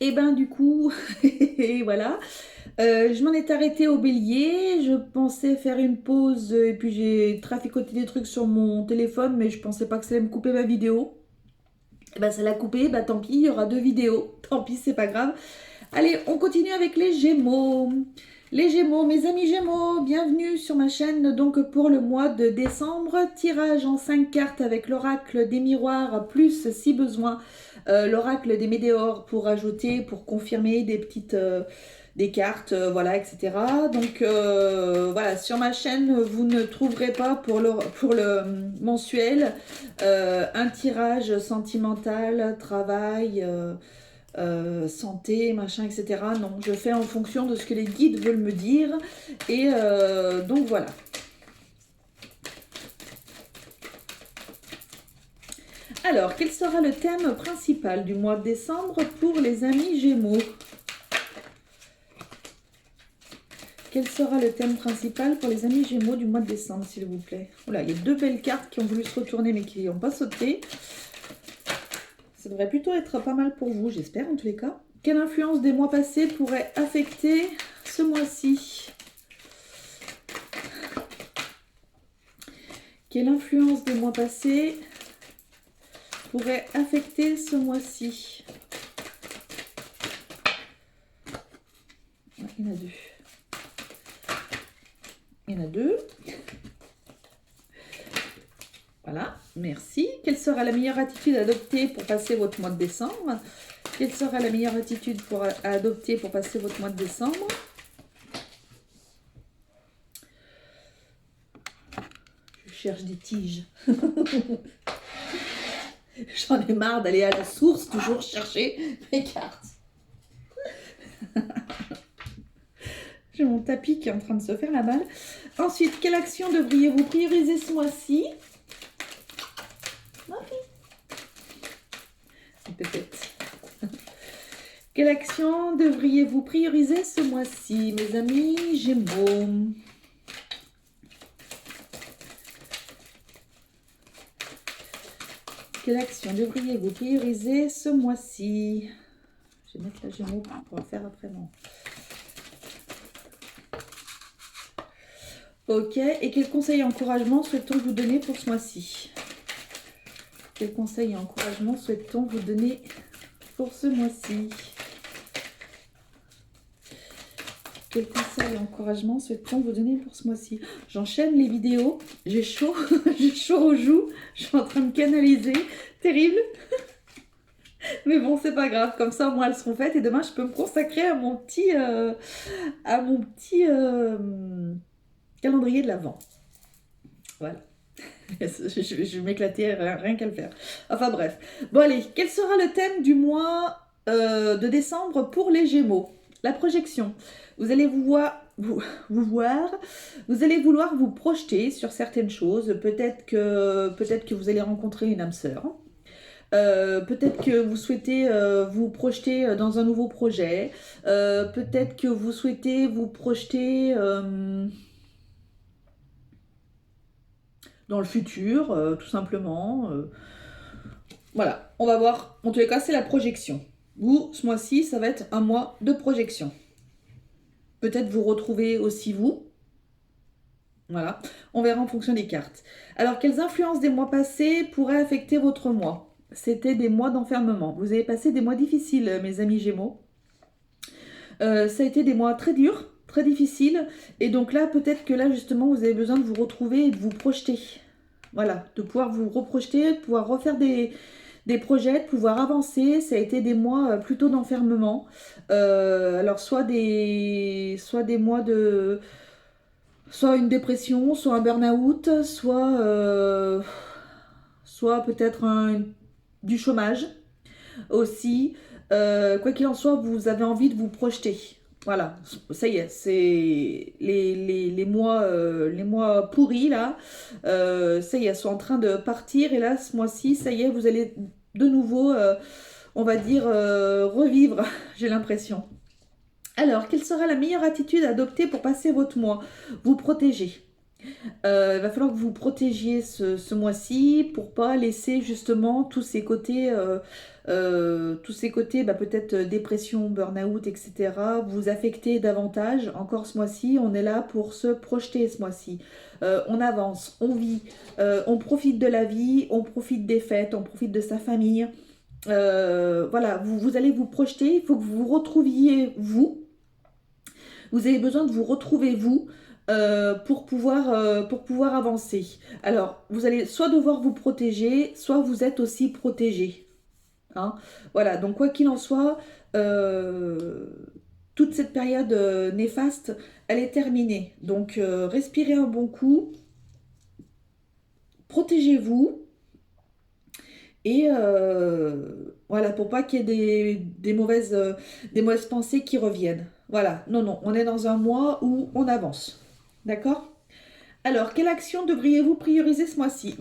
Et ben du coup, et voilà, je m'en étais arrêtée au bélier. Je pensais faire une pause et puis j'ai traficoté des trucs sur mon téléphone, mais je pensais pas que ça allait me couper ma vidéo. Et ben ça l'a coupé, bah tant pis, il y aura deux vidéos. Tant pis, c'est pas grave. Allez, on continue avec les Gémeaux. Les Gémeaux, mes amis Gémeaux, bienvenue sur ma chaîne donc pour le mois de décembre. Tirage en 5 cartes avec l'oracle des miroirs, plus si besoin, l'oracle des météores pour ajouter, pour confirmer des petites des cartes, voilà, etc. Donc voilà, sur ma chaîne, vous ne trouverez pas pour le mensuel un tirage sentimental, travail. Santé, machin, etc. Non, je fais en fonction de ce que les guides veulent me dire. Et donc voilà. Alors, quel sera le thème principal du mois de décembre pour les amis Gémeaux? Quel sera le thème principal pour les amis Gémeaux du mois de décembre, s'il vous plaît? Voilà, il y a deux belles cartes qui ont voulu se retourner mais qui n'ont pas sauté. Ça devrait plutôt être pas mal pour vous, j'espère en tous les cas. Quelle influence des mois passés pourrait affecter ce mois-ci? Quelle influence des mois passés pourrait affecter ce mois-ci? Il y en a deux. Il y en a deux. Voilà, merci. Quelle sera la meilleure attitude à adopter pour passer votre mois de décembre? Quelle sera la meilleure attitude à adopter pour passer votre mois de décembre? Je cherche des tiges. J'en ai marre d'aller à la source, toujours chercher mes cartes. J'ai mon tapis qui est en train de se faire la balle. Ensuite, quelle action devriez-vous prioriser ce mois-ci? Peut-être. Quelle action devriez-vous prioriser ce mois-ci, mes amis Gémeaux? Quelle action devriez-vous prioriser ce mois-ci? Je vais mettre la Gémeaux pour en faire après moi. Ok, et quel conseil et encouragement souhaitons vous donner pour ce mois-ci? Quel conseil et encouragement souhaitons vous donner pour ce mois-ci? Quel conseil et encouragement souhaitons vous donner pour ce mois-ci? J'enchaîne les vidéos, j'ai chaud, j'ai chaud aux joues, je suis en train de canaliser, terrible. Mais bon, c'est pas grave, comme ça au moins elles seront faites et demain je peux me consacrer à mon petit, calendrier de l'Avent. Voilà. Je vais m'éclater rien qu'à le faire. Enfin bref. Bon allez, quel sera le thème du mois de décembre pour les Gémeaux? La projection. Vous allez vous voir, vous allez vouloir vous projeter sur certaines choses. Peut-être que vous allez rencontrer une âme sœur. Peut-être que vous souhaitez vous projeter dans un nouveau projet. Peut-être que vous souhaitez vous projeter dans le futur, tout simplement. Voilà, on va voir. En tous les cas, c'est la projection. Vous, ce mois-ci, ça va être un mois de projection. Peut-être vous retrouvez aussi vous. Voilà, on verra en fonction des cartes. Alors, quelles influences des mois passés pourraient affecter votre mois? C'était des mois d'enfermement. Vous avez passé des mois difficiles, mes amis Gémeaux. Ça a été des mois très durs, très difficiles. Et donc là, peut-être que là, justement, vous avez besoin de vous retrouver et de vous projeter. Voilà, de pouvoir vous reprojeter, de pouvoir refaire des projets, de pouvoir avancer. Ça a été des mois plutôt d'enfermement. Alors, soit des mois de... Soit une dépression, soit un burn-out, soit peut-être du chômage aussi. Quoi qu'il en soit, vous avez envie de vous projeter. Voilà, ça y est, c'est les mois pourris là. Ça y est, sont en train de partir. Et là, ce mois-ci, ça y est, vous allez de nouveau, on va dire, revivre, j'ai l'impression. Alors, quelle sera la meilleure attitude à adopter pour passer votre mois? Vous protéger. Il va falloir que vous protégiez ce mois-ci pour pas laisser justement tous ces côtés peut-être dépression, burn-out, etc. vous affecter davantage. Encore ce mois-ci, on est là pour se projeter ce mois-ci. On avance, on vit, on profite de la vie, on profite des fêtes, on profite de sa famille. Voilà, vous allez vous projeter, il faut que vous vous retrouviez vous. Vous avez besoin de vous retrouver vous pour pouvoir avancer. Alors, vous allez soit devoir vous protéger, soit vous êtes aussi protégé. Hein, voilà, donc quoi qu'il en soit, toute cette période néfaste, elle est terminée. Donc, respirez un bon coup, protégez-vous. Et voilà, pour pas qu'il y ait des mauvaises pensées qui reviennent. Voilà, non, non, on est dans un mois où on avance. D'accord? Alors, quelle action devriez-vous prioriser ce mois-ci?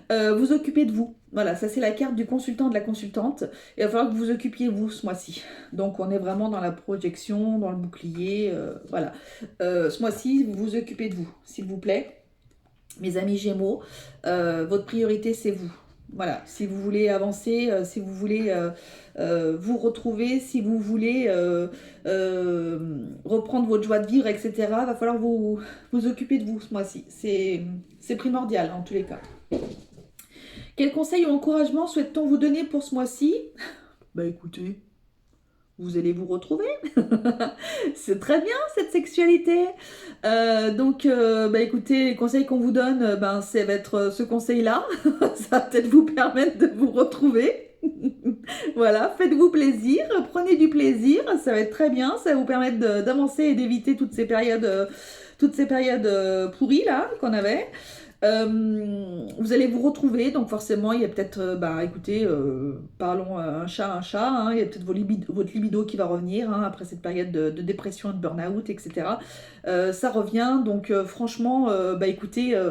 Vous occuper de vous. Voilà, ça c'est la carte du consultant, de la consultante. Il va falloir que vous occupiez vous ce mois-ci. Donc on est vraiment dans la projection, dans le bouclier. Voilà. Ce mois-ci, vous vous occupez de vous, s'il vous plaît. Mes amis Gémeaux, votre priorité c'est vous. Voilà, si vous voulez avancer, si vous voulez vous retrouver, si vous voulez reprendre votre joie de vivre, etc., il va falloir vous occuper de vous ce mois-ci. C'est primordial en tous les cas. Quels conseils ou encouragements souhaite-t-on vous donner pour ce mois-ci? Écoutez, vous allez vous retrouver. C'est très bien cette sexualité. Donc, écoutez, les conseils qu'on vous donne, ça va être ce conseil-là. Ça va peut-être vous permettre de vous retrouver. Voilà, faites-vous plaisir, prenez du plaisir, ça va être très bien. Ça va vous permettre d'avancer et d'éviter toutes ces périodes pourries là qu'on avait. Vous allez vous retrouver, donc forcément il y a peut-être, écoutez, parlons un chat, hein, il y a peut-être votre libido qui va revenir hein, après cette période de dépression, de burn-out, etc. Ça revient, donc franchement, écoutez,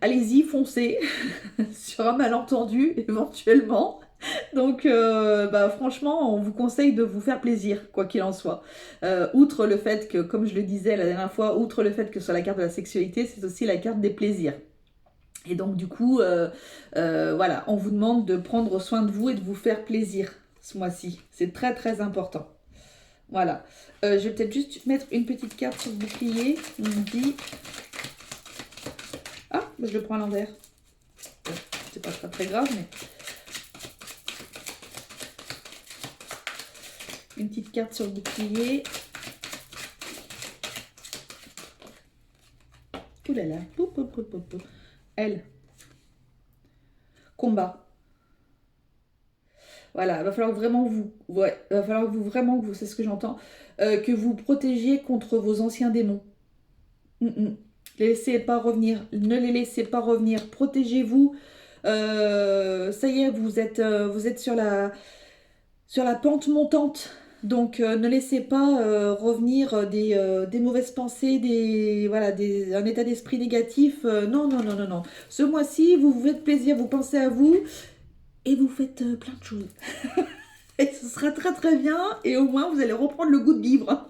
allez-y, foncez sur un malentendu éventuellement. Donc, franchement, on vous conseille de vous faire plaisir, quoi qu'il en soit. Outre le fait que, comme je le disais la dernière fois, outre le fait que sur la carte de la sexualité, c'est aussi la carte des plaisirs. Et donc du coup, voilà, on vous demande de prendre soin de vous et de vous faire plaisir ce mois-ci. C'est très très important. Voilà. Je vais peut-être juste mettre une petite carte sur le bouclier. On me dit... Ah, je le prends à l'envers. C'est pas très grave, mais... Une petite carte sur le bouclier. Ouh là là. Elle. Combat. Voilà, il va falloir vraiment vous... Ouais, il va falloir vraiment que vous... C'est ce que j'entends. Que vous protégiez contre vos anciens démons. Les laissez pas revenir. Ne les laissez pas revenir. Protégez-vous. Ça y est, vous êtes sur la pente montante. Donc ne laissez pas revenir des mauvaises pensées, un état d'esprit négatif. Non. Ce mois-ci, vous vous faites plaisir, vous pensez à vous et vous faites plein de choses. Et ce sera très très bien et au moins vous allez reprendre le goût de vivre.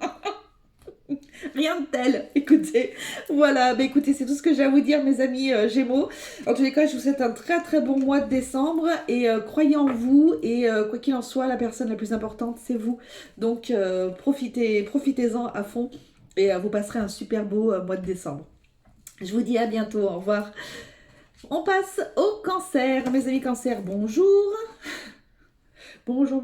Rien de tel, écoutez. Voilà, écoutez, c'est tout ce que j'ai à vous dire, mes amis Gémeaux. En tous les cas, je vous souhaite un très très bon mois de décembre et croyez en vous et quoi qu'il en soit, la personne la plus importante, c'est vous. Donc, profitez-en à fond et vous passerez un super beau mois de décembre. Je vous dis à bientôt, au revoir. On passe au cancer, mes amis cancer, bonjour. Bonjour.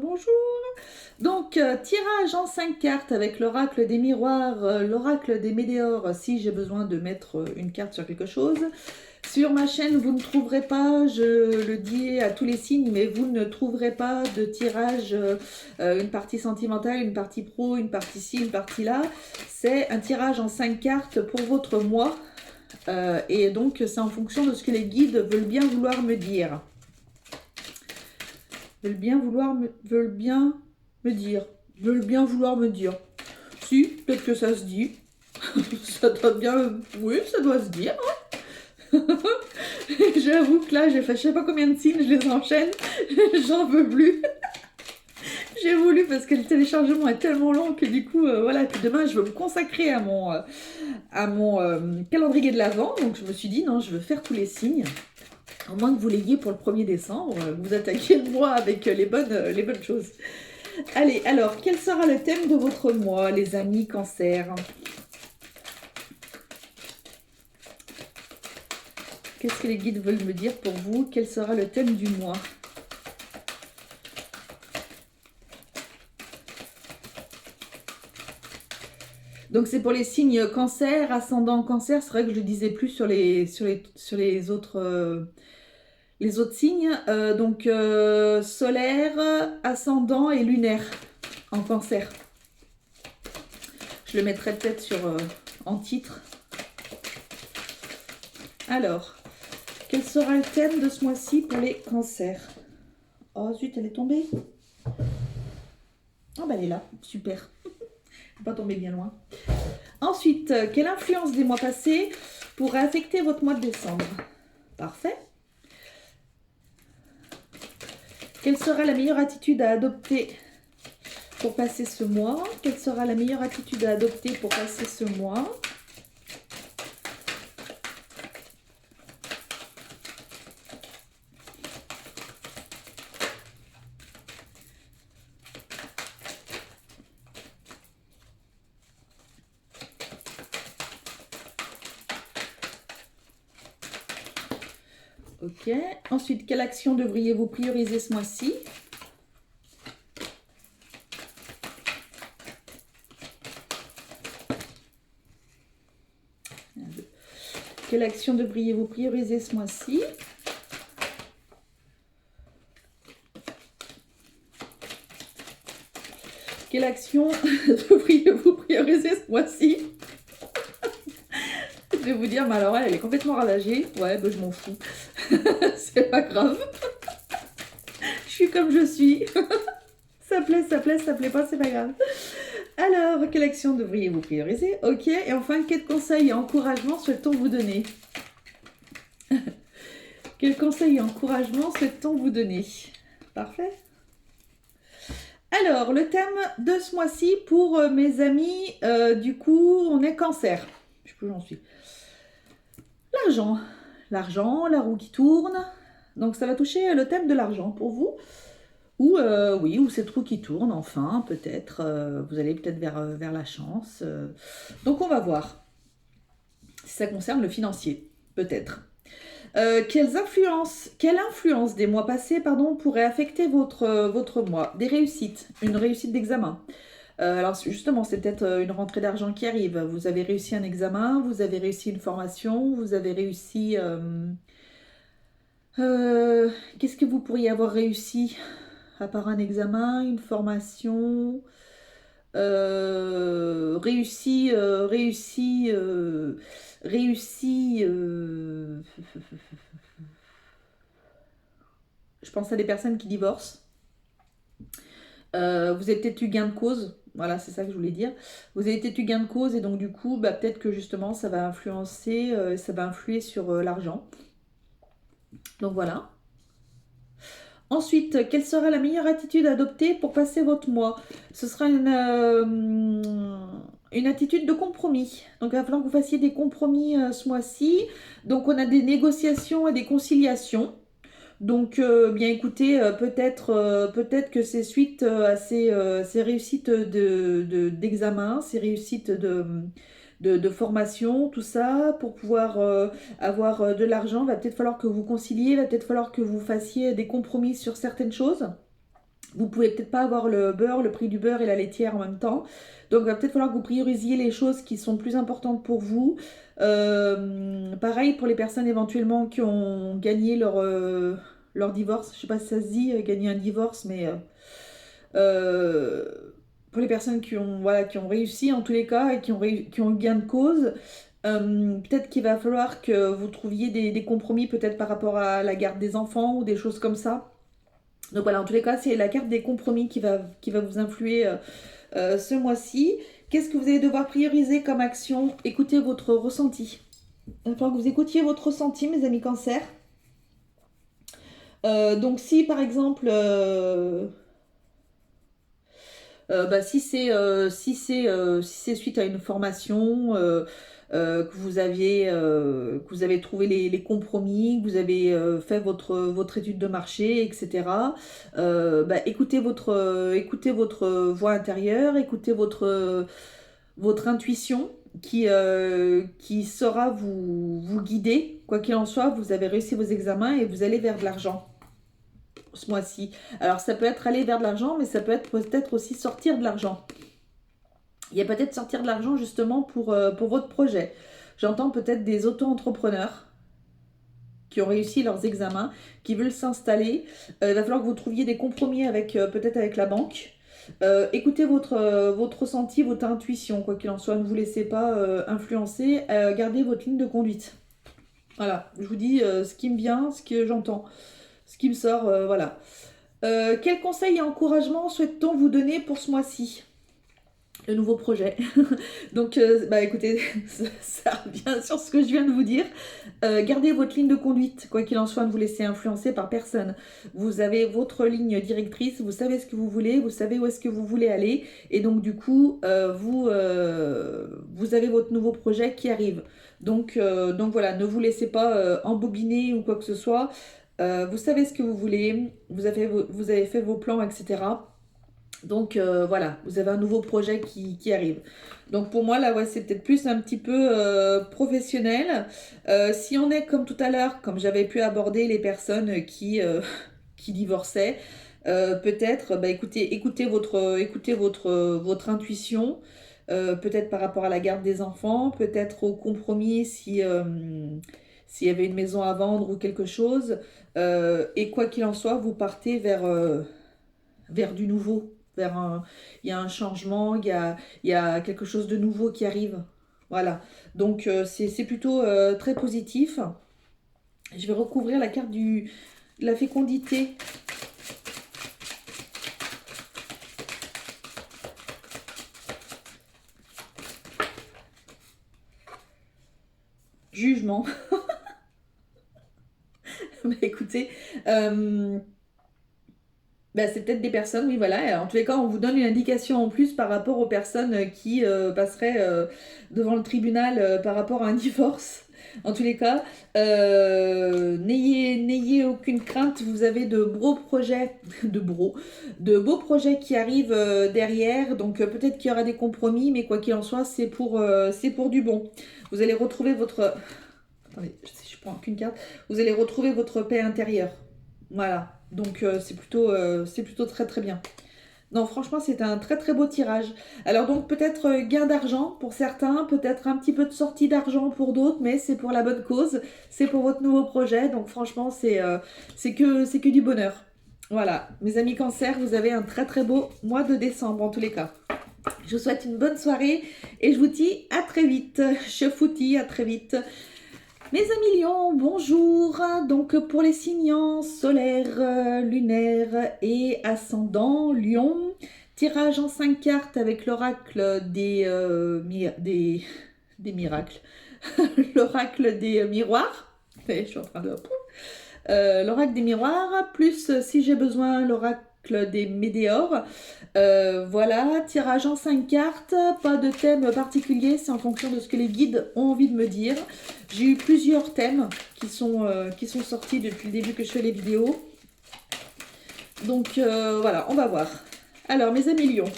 Donc, tirage en 5 cartes avec l'oracle des miroirs, l'oracle des météores, si j'ai besoin de mettre une carte sur quelque chose. Sur ma chaîne, vous ne trouverez pas, je le dis à tous les signes, mais vous ne trouverez pas de tirage, une partie sentimentale, une partie pro, une partie ci, une partie là. C'est un tirage en 5 cartes pour votre mois. Et donc, c'est en fonction de ce que les guides veulent bien vouloir me dire. Veulent bien vouloir me dire. Si, peut-être que ça se dit. Ça doit bien... Oui, ça doit se dire. Hein. J'avoue que là, j'ai fait je sais pas combien de signes, je les enchaîne. J'en veux plus. J'ai voulu parce que le téléchargement est tellement long que du coup, voilà, puis demain je veux me consacrer à mon calendrier de l'Avent. Donc je me suis dit, non, je veux faire tous les signes. À moins que vous l'ayez pour le 1er décembre, vous attaquez le mois avec les bonnes choses. Allez, alors, quel sera le thème de votre mois, les amis Cancer? Qu'est-ce que les guides veulent me dire pour vous? Quel sera le thème du mois? Donc c'est pour les signes Cancer, ascendant Cancer. C'est vrai que je le disais plus sur les autres signes. Donc solaire, ascendant et lunaire en Cancer. Je le mettrai peut-être en titre. Alors, quel sera le thème de ce mois-ci pour les cancers? Oh zut, elle est tombée. Ah bah elle est là, super. Pas tomber bien loin. Ensuite, quelle influence des mois passés pourrait affecter votre mois de décembre? Parfait. Quelle sera la meilleure attitude à adopter pour passer ce mois? Quelle sera la meilleure attitude à adopter pour passer ce mois? Ok. Ensuite, quelle action devriez-vous prioriser ce mois-ci? Quelle action devriez-vous prioriser ce mois-ci? Quelle action devriez-vous prioriser ce mois-ci? Je vais vous dire, mais alors elle est complètement ravagée. Ouais, bah, je m'en fous. C'est pas grave. Je suis comme je suis. Ça plaît, ça plaît, ça plaît pas, c'est pas grave. Alors, quelle action devriez-vous prioriser? Ok, et enfin, quels conseils et encouragements souhaitons vous donner? Quels conseils et encouragements souhaitons vous donner? Parfait. Alors, le thème de ce mois-ci pour mes amis, du coup, on est Cancer. Je sais plus où j'en suis. L'argent. L'argent, la roue qui tourne. Donc, ça va toucher le thème de l'argent pour vous. Ou, oui, ou cette roue qui tourne, enfin, peut-être. Vous allez peut-être vers la chance. Donc, on va voir si ça concerne le financier, peut-être. Quelle influence des mois passés pourrait affecter votre mois? Des réussites, une réussite d'examen. Alors justement, c'est peut-être une rentrée d'argent qui arrive. Vous avez réussi un examen, vous avez réussi une formation, vous avez réussi... qu'est-ce que vous pourriez avoir réussi à part un examen, une formation réussi, je pense à des personnes qui divorcent. Vous avez peut-être eu gain de cause, voilà, c'est ça que je voulais dire. Vous avez peut-être eu gain de cause et donc du coup, bah, peut-être que justement, ça va influencer, ça va influer sur l'argent. Donc voilà. Ensuite, quelle sera la meilleure attitude à adopter pour passer votre mois? Ce sera une attitude de compromis. Donc, il va falloir que vous fassiez des compromis ce mois-ci. Donc, on a des négociations et des conciliations. Donc, bien écoutez, peut-être que c'est suite à ces réussites d'examen, ces réussites de formation, tout ça, pour pouvoir avoir de l'argent, va peut-être falloir que vous conciliez, va peut-être falloir que vous fassiez des compromis sur certaines choses. Vous pouvez peut-être pas avoir le beurre, le prix du beurre et la laitière en même temps. Donc, il va peut-être falloir que vous priorisiez les choses qui sont plus importantes pour vous. Pareil pour les personnes éventuellement qui ont gagné leur divorce. Je sais pas si ça se dit, gagner un divorce, mais pour les personnes qui ont réussi en tous les cas et qui ont gain de cause, peut-être qu'il va falloir que vous trouviez des compromis peut-être par rapport à la garde des enfants ou des choses comme ça. Donc voilà, en tous les cas, c'est la carte des compromis qui va vous influer ce mois-ci. Qu'est-ce que vous allez devoir prioriser comme action? Écoutez votre ressenti. Il va falloir que vous écoutiez votre ressenti, mes amis Cancer. Donc si par exemple... Si c'est suite à une formation, que vous avez trouvé les compromis, que vous avez fait votre étude de marché, etc. Écoutez votre voix intérieure, écoutez votre intuition qui saura vous guider. Quoi qu'il en soit, vous avez réussi vos examens et vous allez vers de l'argent ce mois-ci. Alors ça peut être aller vers de l'argent, mais ça peut être peut-être aussi sortir de l'argent. Il y a peut-être sortir de l'argent justement pour votre projet. J'entends peut-être des auto-entrepreneurs qui ont réussi leurs examens, qui veulent s'installer. Il va falloir que vous trouviez des compromis avec peut-être avec la banque. Écoutez votre ressenti, votre intuition, quoi qu'il en soit. Ne vous laissez pas influencer. Gardez votre ligne de conduite. Voilà, je vous dis ce qui me vient, ce que j'entends, ce qui me sort, voilà. Quels conseils et encouragements souhaite-t-on vous donner pour ce mois-ci? Le nouveau projet. Donc, écoutez, ça revient sur ce que je viens de vous dire. Gardez votre ligne de conduite, quoi qu'il en soit, ne vous laissez influencer par personne. Vous avez votre ligne directrice, vous savez ce que vous voulez, vous savez où est-ce que vous voulez aller, et donc du coup, vous avez votre nouveau projet qui arrive. Donc voilà, ne vous laissez pas embobiner ou quoi que ce soit. Vous savez ce que vous voulez, vous avez fait vos plans, etc. Donc voilà, vous avez un nouveau projet qui arrive. Donc pour moi, là, ouais, c'est peut-être plus un petit peu professionnel. Si on est comme tout à l'heure, comme j'avais pu aborder les personnes qui divorçaient, peut-être, écoutez votre intuition, peut-être par rapport à la garde des enfants, peut-être au compromis s'il y avait une maison à vendre ou quelque chose. Et quoi qu'il en soit, vous partez vers du nouveau, il y a un changement, il y a quelque chose de nouveau qui arrive. Voilà, donc c'est plutôt très positif. Je vais recouvrir la carte de la fécondité. Jugement. Écoutez, c'est peut-être des personnes, oui, voilà. En tous les cas, on vous donne une indication en plus par rapport aux personnes qui passeraient devant le tribunal par rapport à un divorce. En tous les cas, n'ayez aucune crainte. Vous avez de beaux projets, de beaux projets qui arrivent derrière. Donc peut-être qu'il y aura des compromis, mais quoi qu'il en soit, c'est pour du bon. Vous allez retrouver votre... Attendez, si je prends qu'une carte. Vous allez retrouver votre paix intérieure. Voilà. Donc c'est plutôt très très bien. Non, franchement, c'est un très très beau tirage. Alors donc peut-être gain d'argent pour certains, peut-être un petit peu de sortie d'argent pour d'autres, mais c'est pour la bonne cause, c'est pour votre nouveau projet. Donc franchement, c'est que du bonheur. Voilà, mes amis cancer, vous avez un très très beau mois de décembre en tous les cas. Je vous souhaite une bonne soirée et je vous dis à très vite. Je vous dis à très vite. Mes amis lions, bonjour. Donc pour les signes solaires, lunaires et ascendant lion, tirage en 5 cartes avec l'oracle des miracles. L'oracle des miroirs. Je suis en train de... l'oracle des miroirs, plus si j'ai besoin l'oracle des météores. Voilà, tirage en 5 cartes, pas de thème particulier, c'est en fonction de ce que les guides ont envie de me dire. J'ai eu plusieurs thèmes qui sont sortis depuis le début que je fais les vidéos. Donc voilà, on va voir. Alors mes amis lions.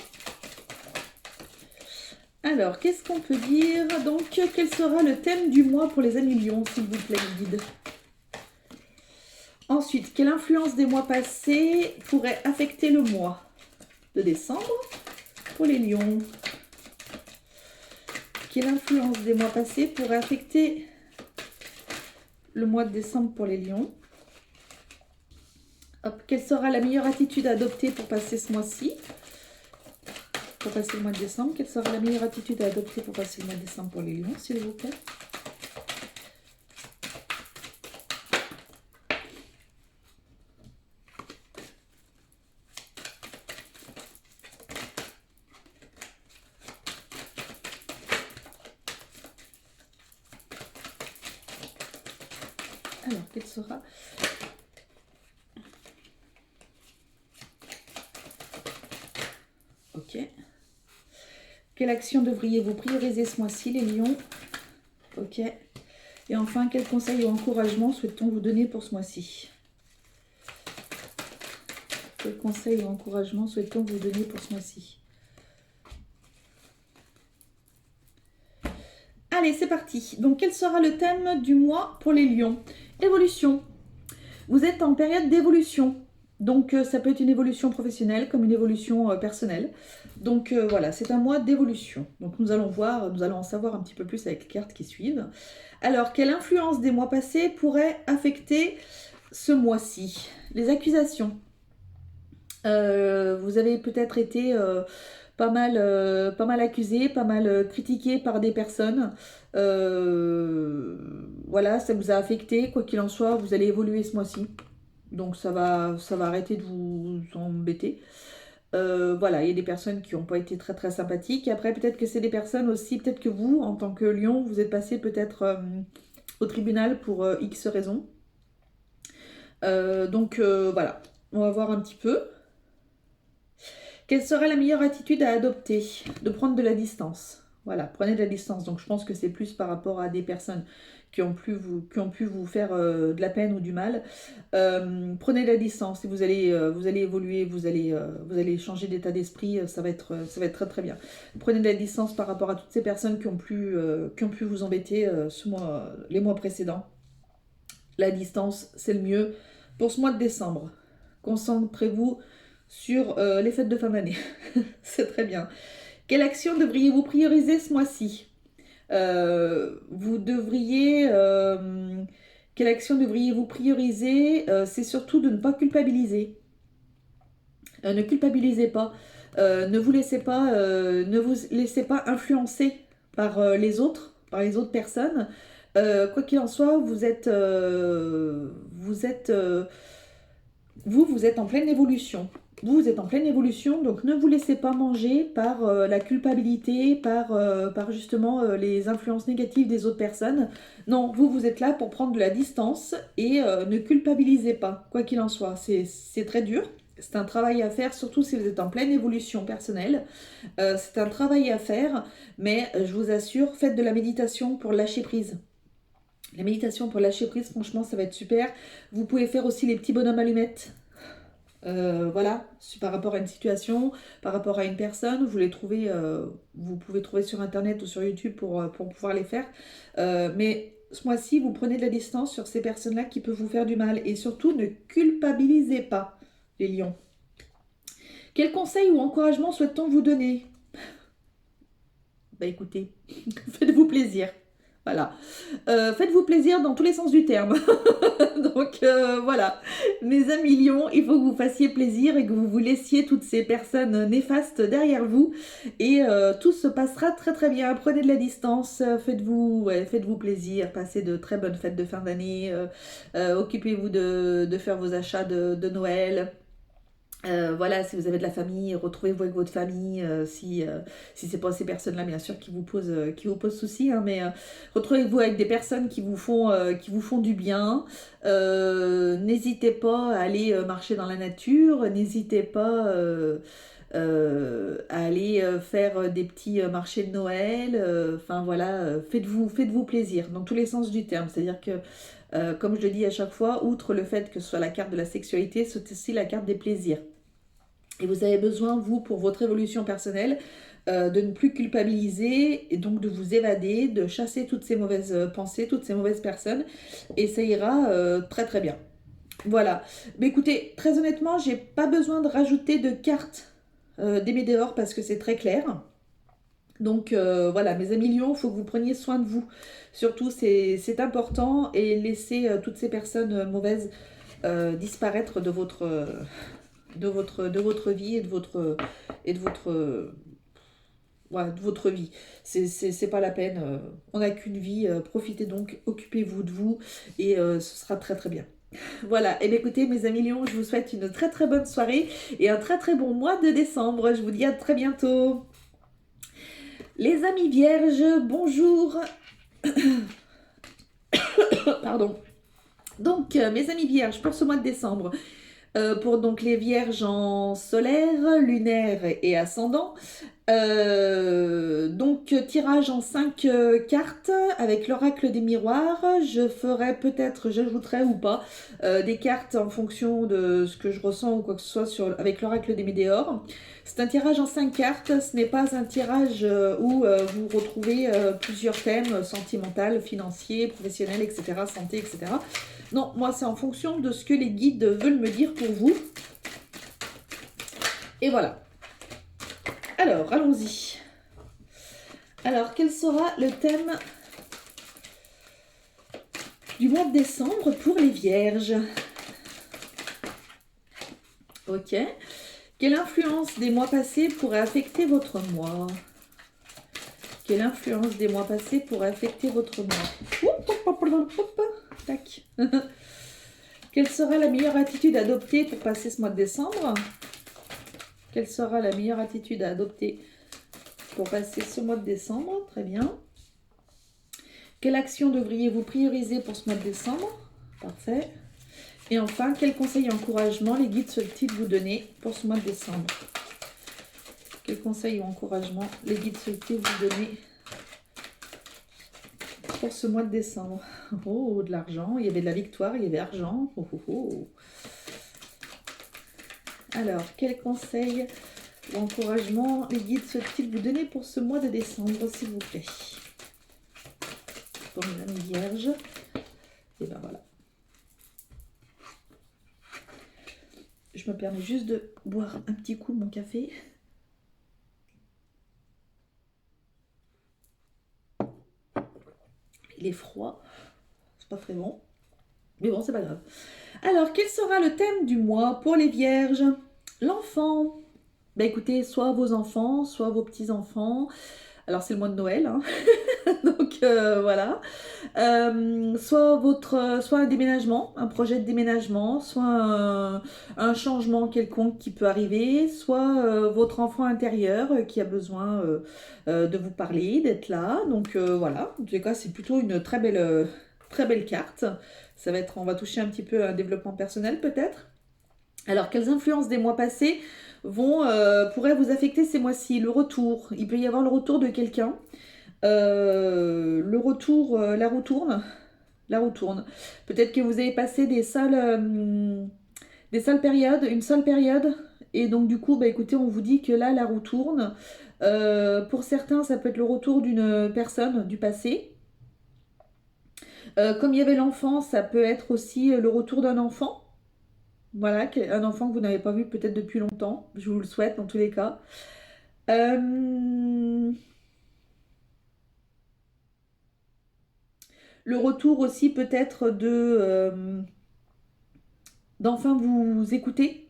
Alors, qu'est-ce qu'on peut dire? Donc, quel sera le thème du mois pour les amis lions, s'il vous plaît, guide? Ensuite, quelle influence des mois passés pourrait affecter le mois de décembre pour les lions? Quelle influence des mois passés pourrait affecter le mois de décembre pour les lions? Hop, quelle sera la meilleure attitude à adopter pour passer ce mois-ci? Pour passer le mois de décembre, quelle sera la meilleure attitude à adopter pour passer le mois de décembre pour les lions, s'il vous plaît? Alors, quelle sera... Ok. Quelle action devriez-vous prioriser ce mois-ci, les lions? Ok. Et enfin, quel conseil ou encouragement souhaitons vous donner pour ce mois-ci? Quel conseil ou encouragement souhaitons vous donner pour ce mois-ci? Allez, c'est parti. Donc, quel sera le thème du mois pour les lions? Évolution. Vous êtes en période d'évolution. Donc, ça peut être une évolution professionnelle comme une évolution personnelle. Donc, voilà, c'est un mois d'évolution. Donc, nous allons en savoir un petit peu plus avec les cartes qui suivent. Alors, quelle influence des mois passés pourrait affecter ce mois-ci? Les accusations. Vous avez peut-être été pas mal accusé, pas mal critiqué par des personnes. Voilà, ça vous a affecté. Quoi qu'il en soit, vous allez évoluer ce mois-ci. Donc ça va arrêter de vous embêter. Voilà, il y a des personnes qui n'ont pas été très très sympathiques. Et après, peut-être que c'est des personnes aussi, peut-être que vous, en tant que lion, vous êtes passé peut-être au tribunal pour X raisons. Donc voilà, on va voir un petit peu. Quelle serait la meilleure attitude à adopter? De prendre de la distance. Voilà, prenez de la distance. Donc je pense que c'est plus par rapport à des personnes qui ont pu vous faire de la peine ou du mal. Prenez de la distance et vous allez évoluer, vous allez changer d'état d'esprit, ça va être très très bien. Prenez de la distance par rapport à toutes ces personnes qui ont pu vous embêter les mois précédents. La distance, c'est le mieux pour ce mois de décembre. Concentrez-vous sur les fêtes de fin d'année. C'est très bien. Quelle action devriez-vous prioriser ce mois-ci? Quelle action devriez-vous prioriser? C'est surtout de ne pas culpabiliser. Ne culpabilisez pas. Ne vous laissez pas influencer par les autres personnes. Quoi qu'il en soit, vous êtes en pleine évolution. Vous êtes en pleine évolution, donc ne vous laissez pas manger par la culpabilité, par justement les influences négatives des autres personnes. Non, vous êtes là pour prendre de la distance et ne culpabilisez pas, quoi qu'il en soit. C'est très dur, c'est un travail à faire, surtout si vous êtes en pleine évolution personnelle. C'est un travail à faire, mais je vous assure, faites de la méditation pour lâcher prise. La méditation pour lâcher prise, franchement, ça va être super. Vous pouvez faire aussi les petits bonhommes allumettes. Voilà, par rapport à une situation, par rapport à une personne, vous pouvez trouver sur internet ou sur YouTube pour pouvoir les faire. Mais ce mois-ci, vous prenez de la distance sur ces personnes-là qui peuvent vous faire du mal. Et surtout, ne culpabilisez pas, les lions. Quel conseil ou encouragement souhaite-t-on vous donner? Bah écoutez, faites-vous plaisir. Voilà. Faites-vous plaisir dans tous les sens du terme. Donc voilà, mes amis lions, il faut que vous fassiez plaisir et que vous vous laissiez toutes ces personnes néfastes derrière vous. Et tout se passera très très bien. Prenez de la distance, faites-vous plaisir, passez de très bonnes fêtes de fin d'année. Occupez-vous de faire vos achats de Noël. Voilà, si vous avez de la famille, retrouvez-vous avec votre famille. Si c'est pas ces personnes-là, bien sûr, qui vous posent souci, hein, mais retrouvez-vous avec des personnes qui vous font du bien. N'hésitez pas à aller marcher dans la nature. N'hésitez pas à aller faire des petits marchés de Noël. Enfin voilà, faites-vous plaisir dans tous les sens du terme. C'est-à-dire que comme je le dis à chaque fois, outre le fait que ce soit la carte de la sexualité, c'est aussi la carte des plaisirs. Et vous avez besoin, vous, pour votre évolution personnelle, de ne plus culpabiliser et donc de vous évader, de chasser toutes ces mauvaises pensées, toutes ces mauvaises personnes. Et ça ira très très bien. Voilà. Mais écoutez, très honnêtement, j'ai pas besoin de rajouter de cartes des météores parce que c'est très clair. Donc voilà, mes amis lions, il faut que vous preniez soin de vous. Surtout, c'est important et laissez toutes ces personnes mauvaises disparaître de votre vie et de votre vie. C'est pas la peine. On n'a qu'une vie. Profitez donc, occupez-vous de vous et ce sera très très bien. Voilà, et bien écoutez mes amis lions, je vous souhaite une très très bonne soirée et un très très bon mois de décembre. Je vous dis à très bientôt. Les amis vierges, bonjour. Pardon. Donc, mes amis vierges, pour ce mois de décembre, Pour donc les vierges en solaire, lunaire et ascendant. Donc tirage en 5 cartes avec l'oracle des miroirs. Je ferai peut-être, j'ajouterai ou pas, des cartes en fonction de ce que je ressens ou quoi que ce soit avec l'oracle des météores. C'est un tirage en 5 cartes, ce n'est pas un tirage où vous retrouvez plusieurs thèmes, sentimental, financier, professionnel, etc., santé, etc. Non, moi c'est en fonction de ce que les guides veulent me dire pour vous. Et voilà. Alors, allons-y. Alors, quel sera le thème du mois de décembre pour les vierges? Ok. Quelle influence des mois passés pourrait affecter votre mois? Quelle influence des mois passés pourrait affecter votre mois? Tac. Quelle sera la meilleure attitude à adopter pour passer ce mois de décembre? Quelle sera la meilleure attitude à adopter pour passer ce mois de décembre? Très bien. Quelle action devriez-vous prioriser pour ce mois de décembre? Parfait. Et enfin, quels conseils et encouragements les guides souhaitent-ils vous donner pour ce mois de décembre? Quels conseils ou encouragements les guides souhaitent-ils vous donner pour ce mois de décembre? Oh, de l'argent. Il y avait de la victoire, il y avait argent. Oh, oh, oh. Alors, quels conseils ou encouragements les guides souhaitent-ils vous donner pour ce mois de décembre, s'il vous plaît? Pour mes amis vierges. Et ben voilà. Je me permets juste de boire un petit coup mon café. Il est froid. C'est pas très bon. Mais bon, c'est pas grave. Alors, quel sera le thème du mois pour les vierges? L'enfant. Ben écoutez, soit vos enfants, soit vos petits-enfants. Alors, c'est le mois de Noël, hein. Donc, voilà. Soit un déménagement, un projet de déménagement, soit un changement quelconque qui peut arriver, soit votre enfant intérieur qui a besoin de vous parler, d'être là. Donc voilà, en tous les cas, c'est plutôt une très belle carte. Ça va être, on va toucher un petit peu à un développement personnel peut-être. Alors, quelles influences des mois passés pourraient vous affecter ces mois-ci? Le retour, il peut y avoir le retour de quelqu'un. Le retour, la roue tourne. La roue tourne. Peut-être que vous avez passé des sales périodes, une seule période. Et donc du coup, bah, écoutez, on vous dit que là, la roue tourne. Pour certains, ça peut être le retour d'une personne du passé. Comme il y avait l'enfant, ça peut être aussi le retour d'un enfant. Voilà, un enfant que vous n'avez pas vu peut-être depuis longtemps. Je vous le souhaite dans tous les cas. Le retour aussi peut-être d'enfin vous écouter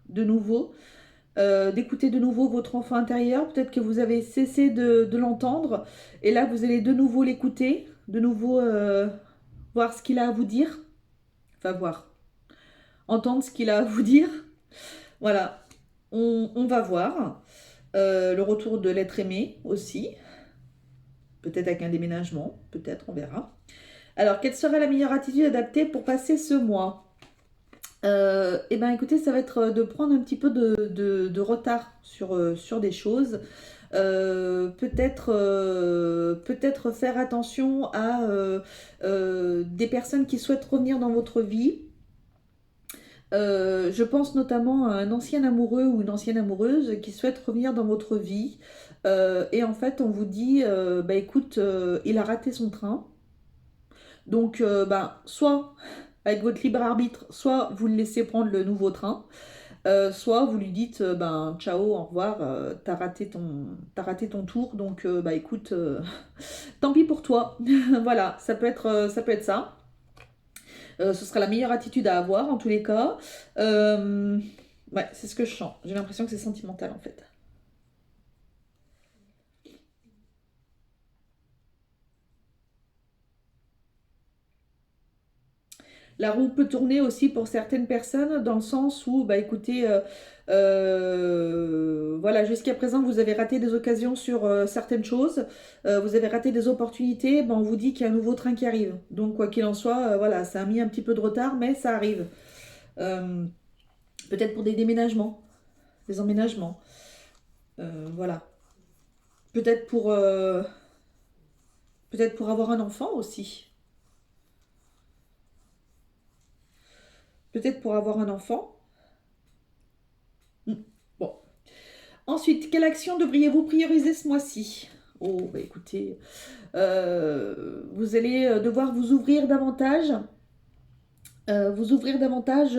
de nouveau, d'écouter de nouveau votre enfant intérieur. Peut-être que vous avez cessé de l'entendre et là vous allez de nouveau l'écouter, de nouveau voir ce qu'il a à vous dire. Enfin entendre ce qu'il a à vous dire. Voilà, on va voir. Le retour de l'être aimé aussi. Peut-être avec un déménagement, peut-être, on verra. Alors, quelle serait la meilleure attitude adaptée pour passer ce mois? Eh bien, écoutez, ça va être de prendre un petit peu de retard sur des choses. Peut-être faire attention à des personnes qui souhaitent revenir dans votre vie. Je pense notamment à un ancien amoureux ou une ancienne amoureuse qui souhaite revenir dans votre vie. Et en fait, on vous dit, bah écoute, il a raté son train. Donc, soit avec votre libre arbitre, soit vous le laissez prendre le nouveau train, soit vous lui dites, ciao, au revoir, t'as raté ton tour, donc écoute, tant pis pour toi. Voilà, ça peut être ça. Ce sera la meilleure attitude à avoir en tous les cas. Ouais, c'est ce que je sens. J'ai l'impression que c'est sentimental en fait. La roue peut tourner aussi pour certaines personnes dans le sens où, bah écoutez, voilà, jusqu'à présent vous avez raté des occasions sur certaines choses, vous avez raté des opportunités, on vous dit qu'il y a un nouveau train qui arrive. Donc quoi qu'il en soit, voilà, ça a mis un petit peu de retard, mais ça arrive. Euh, Peut-être pour des déménagements, des emménagements. Voilà. Peut-être pour avoir un enfant aussi. Peut-être pour avoir un enfant. Bon. Ensuite, quelle action devriez-vous prioriser ce mois-ci? Oh, bah écoutez, vous allez devoir vous ouvrir davantage. Vous ouvrir davantage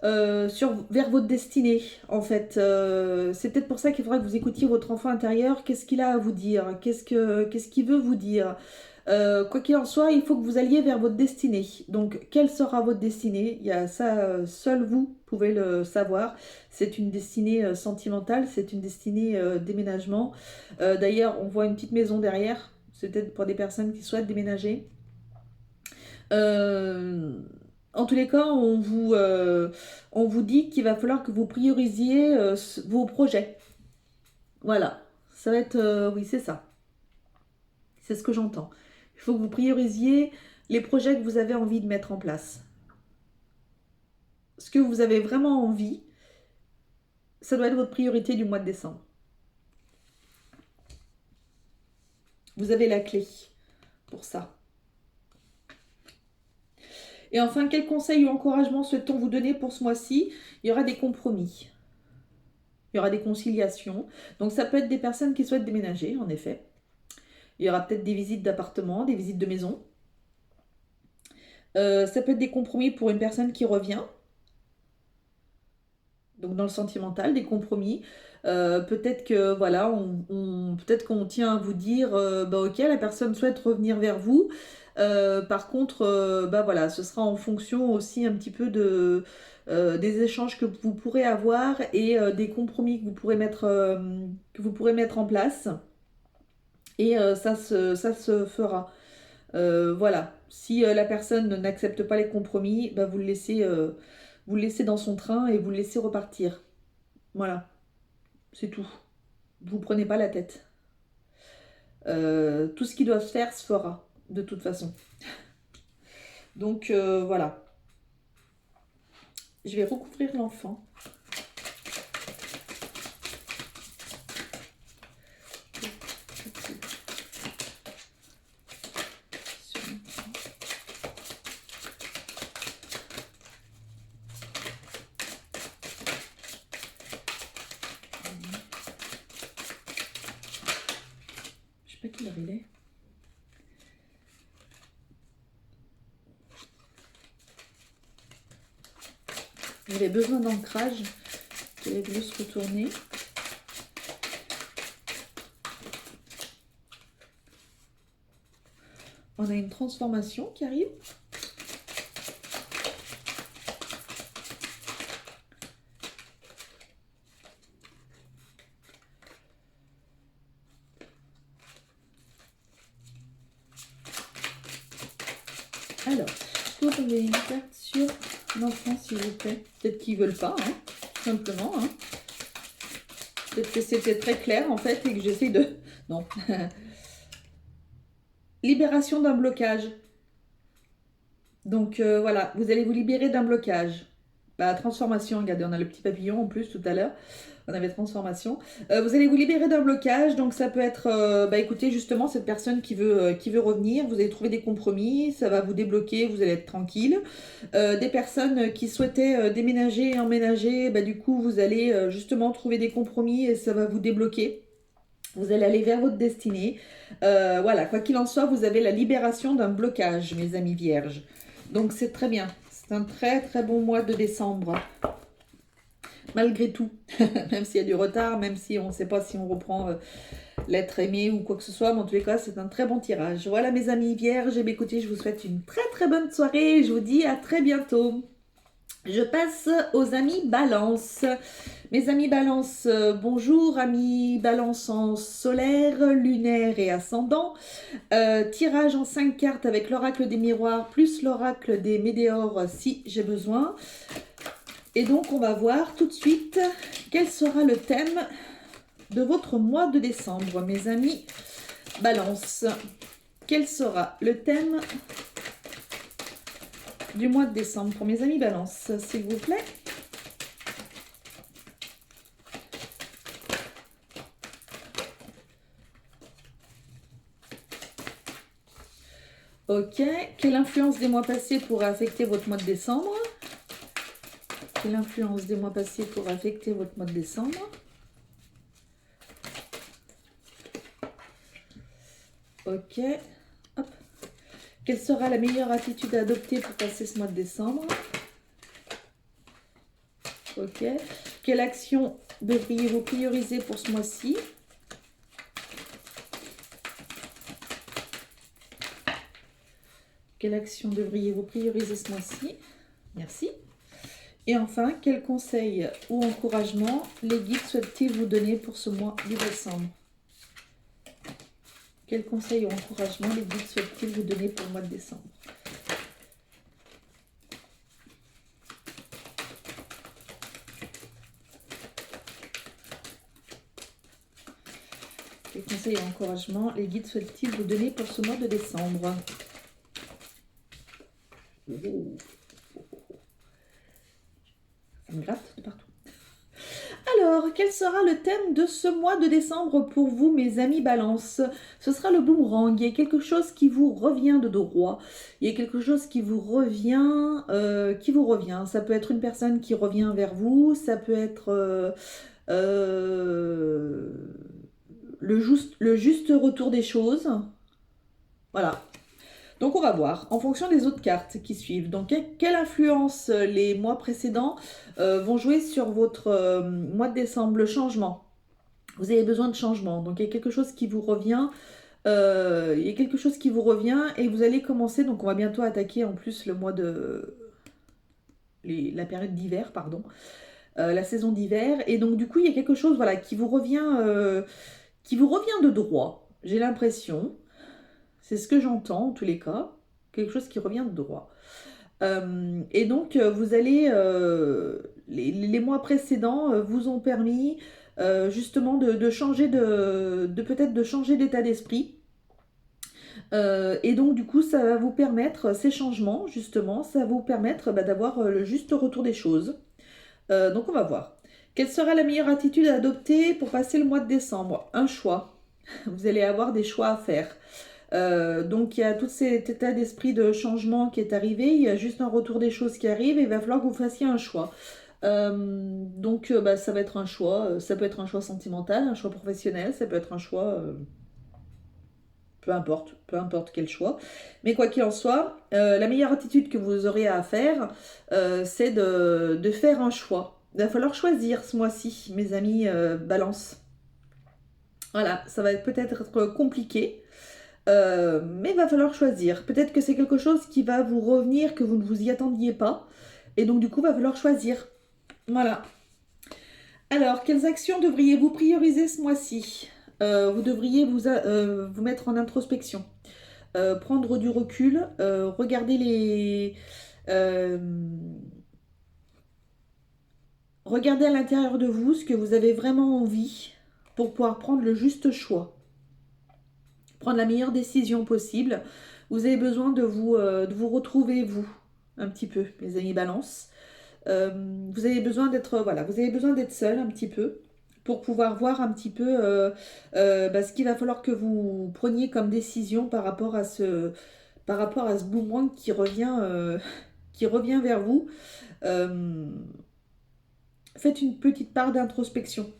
vers votre destinée, en fait. C'est peut-être pour ça qu'il faudra que vous écoutiez votre enfant intérieur. Qu'est-ce qu'il a à vous dire? Qu'est-ce qu'il veut vous dire? Quoi qu'il en soit, il faut que vous alliez vers votre destinée. Donc, quelle sera votre destinée? Il y a ça, seul vous pouvez le savoir. C'est une destinée sentimentale, c'est une destinée déménagement. D'ailleurs, on voit une petite maison derrière. C'est peut-être pour des personnes qui souhaitent déménager. En tous les cas, on vous dit qu'il va falloir que vous priorisiez vos projets. Voilà, ça va être... oui, c'est ça. C'est ce que j'entends. Il faut que vous priorisiez les projets que vous avez envie de mettre en place. Ce que vous avez vraiment envie, ça doit être votre priorité du mois de décembre. Vous avez la clé pour ça. Et enfin, quel conseil ou encouragement souhaitons vous donner pour ce mois-ci? Il y aura des compromis. Il y aura des conciliations. Donc ça peut être des personnes qui souhaitent déménager, en effet. Il y aura peut-être des visites d'appartements, des visites de maison. Ça peut être des compromis pour une personne qui revient. Donc dans le sentimental, des compromis. Peut-être que voilà, peut-être qu'on tient à vous dire, bah ok, la personne souhaite revenir vers vous. Par contre, bah voilà, ce sera en fonction aussi un petit peu des échanges que vous pourrez avoir et des compromis que vous pourrez mettre en place. Et ça se fera. Voilà. Si la personne n'accepte pas les compromis, bah vous le laissez dans son train et vous le laissez repartir. Voilà. C'est tout. Vous prenez pas la tête. Tout ce qui doit se faire se fera, de toute façon. Donc voilà. Je vais recouvrir l'enfant. Je sais pas quelle heure il est. Il avait besoin d'ancrage. Il avait voulu se retourner. On a une transformation qui arrive. Alors, vous avez une carte sur l'enfant, s'il vous plaît. Peut-être qu'ils ne veulent pas, hein, tout simplement. Hein. Peut-être que c'était très clair, en fait, et que j'essaie de... Non. Libération d'un blocage. Donc, voilà, vous allez vous libérer d'un blocage. Bah, transformation, regardez, on a le petit papillon en plus tout à l'heure. On avait transformation. Vous allez vous libérer d'un blocage. Donc, ça peut être, bah, écoutez, justement, cette personne qui veut revenir. Vous allez trouver des compromis. Ça va vous débloquer. Vous allez être tranquille. Des personnes qui souhaitaient déménager et emménager. Bah, du coup, vous allez justement trouver des compromis et ça va vous débloquer. Vous allez aller vers votre destinée. Voilà, quoi qu'il en soit, vous avez la libération d'un blocage, mes amis vierges. Donc, c'est très bien. C'est un très, très bon mois de décembre. Malgré tout, même s'il y a du retard, même si on ne sait pas si on reprend l'être aimé ou quoi que ce soit, mais en tous les cas, c'est un très bon tirage. Voilà mes amis vierges, et écoutez, je vous souhaite une très très bonne soirée, je vous dis à très bientôt. Je passe aux amis Balance. Mes amis Balance, bonjour amis Balance en solaire, lunaire et ascendant. Tirage en 5 cartes avec l'oracle des miroirs plus l'oracle des météores si j'ai besoin. Et donc, on va voir tout de suite quel sera le thème de votre mois de décembre, mes amis Balance. Quel sera le thème du mois de décembre pour mes amis Balance, s'il vous plaît. Ok, quelle influence des mois passés pourrait affecter votre mois de décembre? Quelle influence des mois passés pourrait affecter votre mois de décembre? Ok, hop. Quelle sera la meilleure attitude à adopter pour passer ce mois de décembre? Ok. Quelle action devriez-vous prioriser pour ce mois-ci? Quelle action devriez-vous prioriser ce mois-ci? Merci. Et enfin, quels conseils ou encouragements les guides souhaitent-ils vous donner pour ce mois de décembre? Quels conseils ou encouragements les guides souhaitent-ils vous donner pour le mois de décembre? Quels conseils et encouragements les guides souhaitent-ils vous donner pour ce mois de décembre? Ça me gratte de partout. Alors, quel sera le thème de ce mois de décembre pour vous, mes amis Balance? Ce sera le boomerang. Il y a quelque chose qui vous revient de droit. Il y a quelque chose qui vous revient, Ça peut être une personne qui revient vers vous. Ça peut être le juste retour des choses. Voilà. Donc on va voir, en fonction des autres cartes qui suivent, donc quelle influence les mois précédents vont jouer sur votre mois de décembre, le changement. Vous avez besoin de changement, donc il y a quelque chose qui vous revient, et vous allez commencer, donc on va bientôt attaquer en plus le mois de... la période d'hiver, pardon, la saison d'hiver, et donc du coup il y a quelque chose voilà, qui vous revient de droit, j'ai l'impression. C'est ce que j'entends en tous les cas, quelque chose qui revient de droit. Et donc vous allez, les mois précédents vous ont permis justement de changer peut-être de changer d'état d'esprit. Et donc du coup ça va vous permettre, ces changements justement, ça va vous permettre d'avoir le juste retour des choses. Donc on va voir. Quelle sera la meilleure attitude à adopter pour passer le mois de décembre? Un choix. Vous allez avoir des choix à faire. Donc il y a tout cet état d'esprit de changement qui est arrivé, il y a juste un retour des choses qui arrive et il va falloir que vous fassiez un choix. Donc ça va être un choix, ça peut être un choix sentimental, un choix professionnel, ça peut être un choix, peu importe quel choix. Mais quoi qu'il en soit, la meilleure attitude que vous aurez à faire, c'est de faire un choix. Il va falloir choisir ce mois-ci, mes amis Balance. Voilà, ça va peut-être être compliqué. Mais il va falloir choisir. Peut-être que c'est quelque chose qui va vous revenir, que vous ne vous y attendiez pas. Et donc du coup, il va falloir choisir. Voilà. Alors, quelles actions devriez-vous prioriser ce mois-ci? Vous devriez vous mettre en introspection. Prendre du recul. Regardez à l'intérieur de vous ce que vous avez vraiment envie pour pouvoir prendre le juste choix. Prendre la meilleure décision possible. Vous avez besoin de vous retrouver, vous, un petit peu, mes amis Balance. Vous avez besoin d'être seul un petit peu pour pouvoir voir un petit peu ce qu'il va falloir que vous preniez comme décision par rapport à ce boomerang qui revient vers vous. Faites une petite part d'introspection.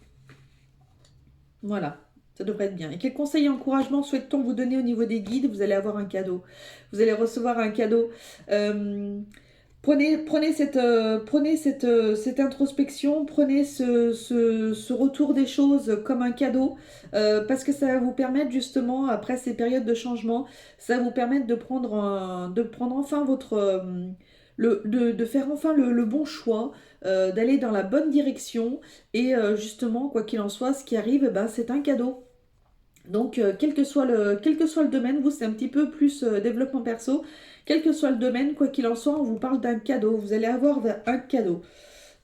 Voilà. Ça devrait être bien. Et quels conseils et encouragements souhaite-t-on vous donner au niveau des guides? Vous allez avoir un cadeau. Vous allez recevoir un cadeau. Prenez cette introspection, prenez ce retour des choses comme un cadeau, parce que ça va vous permettre justement, après ces périodes de changement, ça va vous permettre de prendre enfin de faire enfin le bon choix, d'aller dans la bonne direction, et justement, quoi qu'il en soit, ce qui arrive, c'est un cadeau. Donc, quel que soit le domaine, vous c'est un petit peu plus développement perso, quel que soit le domaine, quoi qu'il en soit, on vous parle d'un cadeau, vous allez avoir un cadeau.